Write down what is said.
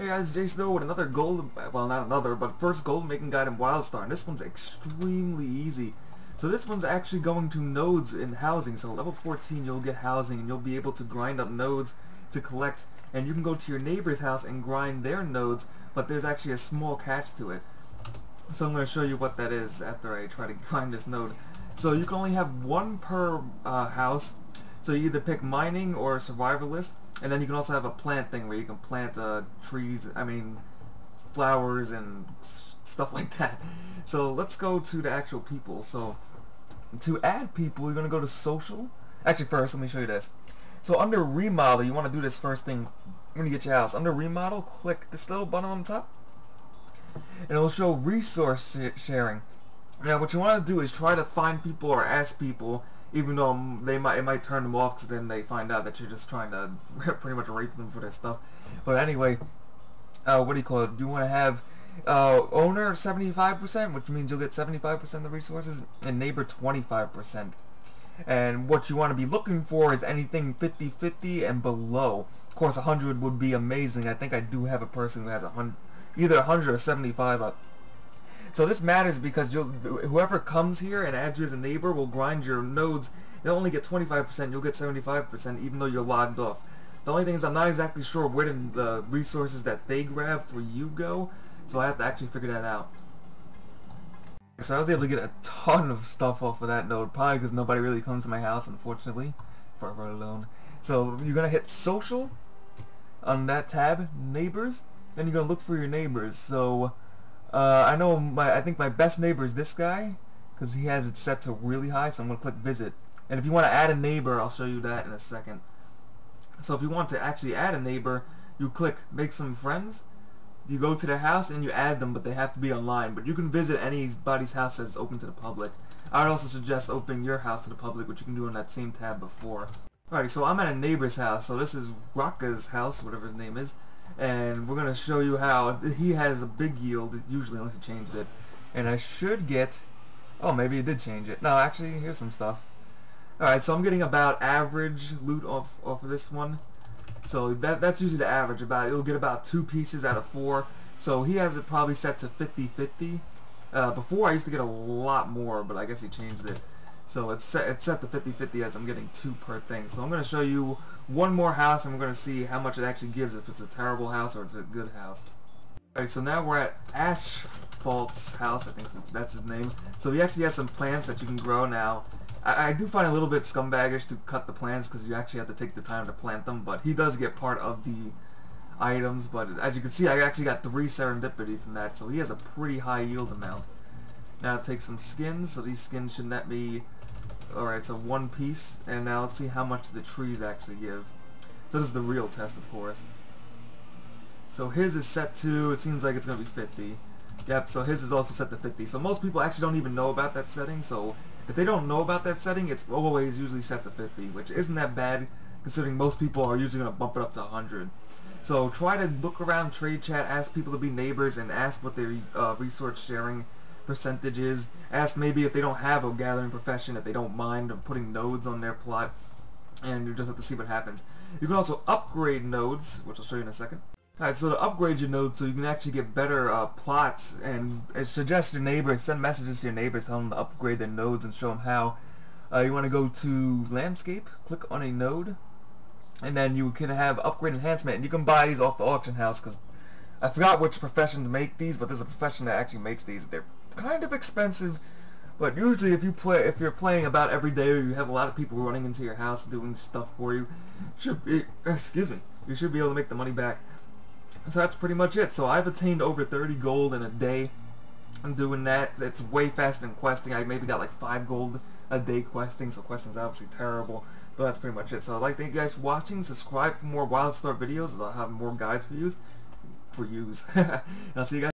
Hey guys, Jsnow with another gold, well not another, but first gold making guide in Wildstar, and this one's extremely easy. So this one's actually going to nodes in housing, so level 14 you'll get housing and you'll be able to grind up nodes to collect, and you can go to your neighbor's house and grind their nodes, but there's actually a small catch to it. So I'm going to show you what that is after I try to grind this node. So you can only have one per house, so you either pick mining or survivalist. And then you can also have a plant thing where you can plant trees, flowers and stuff like that. So let's go to the actual people. So to add people, you're going to go to social. Actually first, let me show you this. So under remodel, you want to do this first thing when you get your house. Under remodel, click this little button on the top. And it'll show resource sharing. Now what you want to do is try to find people or ask people, even though it might turn them off because then they find out that you're just trying to pretty much rape them for their stuff. But anyway, what do you call it? You want to have owner 75%, which means you'll get 75% of the resources, and neighbor 25%. And what you want to be looking for is anything 50-50 and below. Of course, 100 would be amazing. I think I do have a person who has either 100 or 75 up. So this matters because whoever comes here and adds you as a neighbor will grind your nodes. They'll only get 25%, you'll get 75% even though you're logged off. The only thing is I'm not exactly sure where the resources that they grab for you go, so I have to actually figure that out. So I was able to get a ton of stuff off of that node, probably because nobody really comes to my house, unfortunately, forever alone. So you're going to hit social on that tab, neighbors, then you're going to look for your neighbors. So I think my best neighbor is this guy because he has it set to really high, so I'm going to click visit. And if you want to add a neighbor, I'll show you that in a second. So if you want to actually add a neighbor, you click make some friends, you go to their house and you add them, but they have to be online. But you can visit anybody's house that's open to the public. I would also suggest opening your house to the public, which you can do on that same tab before. Alright, so I'm at a neighbor's house, so this is Rocka's house, whatever his name is. And we're going to show you how he has a big yield, usually, unless he changed it. And I should get... oh, maybe he did change it. No, actually, here's some stuff. Alright, so I'm getting about average loot off of this one. So that's usually the average. It'll get about 2 pieces out of 4. So he has it probably set to 50-50. Before I used to get a lot more, but I guess he changed it. So it's set to 50-50 as I'm getting 2 per thing. So I'm going to show you one more house and we're going to see how much it actually gives, if it's a terrible house or it's a good house. Alright, so now we're at Asphalt's house, I think that's his name. So he actually has some plants that you can grow now. I do find it a little bit scumbaggish to cut the plants because you actually have to take the time to plant them, but he does get part of the items. But as you can see, I actually got 3 serendipity from that, so he has a pretty high yield amount. Now take some skins, so these skins should net me, alright, so 1 piece, and now let's see how much the trees actually give. So this is the real test, of course. So his is set to, it seems like it's going to be 50. Yep, so his is also set to 50. So most people actually don't even know about that setting, so if they don't know about that setting, it's always usually set to 50, which isn't that bad, considering most people are usually going to bump it up to 100. So try to look around trade chat, ask people to be neighbors, and ask what their resource sharing percentages. Ask maybe if they don't have a gathering profession, if they don't mind of putting nodes on their plot, and you just have to see what happens. You can also upgrade nodes, which I'll show you in a second. Alright, so to upgrade your nodes so you can actually get better plots, and suggest your neighbors, send messages to your neighbors, tell them to upgrade their nodes and show them how. You want to go to landscape, click on a node, and then you can have upgrade enhancement, and you can buy these off the auction house, because I forgot which professions make these, but there's a profession that actually makes these. They're kind of expensive, but usually if you're playing about every day, or you have a lot of people running into your house doing stuff for you, you should be able to make the money back. So that's pretty much it. So I've attained over 30 gold in a day. I'm doing that. It's way faster than questing. I maybe got like 5 gold a day questing, so questing's obviously terrible. But that's pretty much it. So I'd like to thank you guys for watching. Subscribe for more Wildstar videos, as I'll have more guides for yous. And I'll see you guys.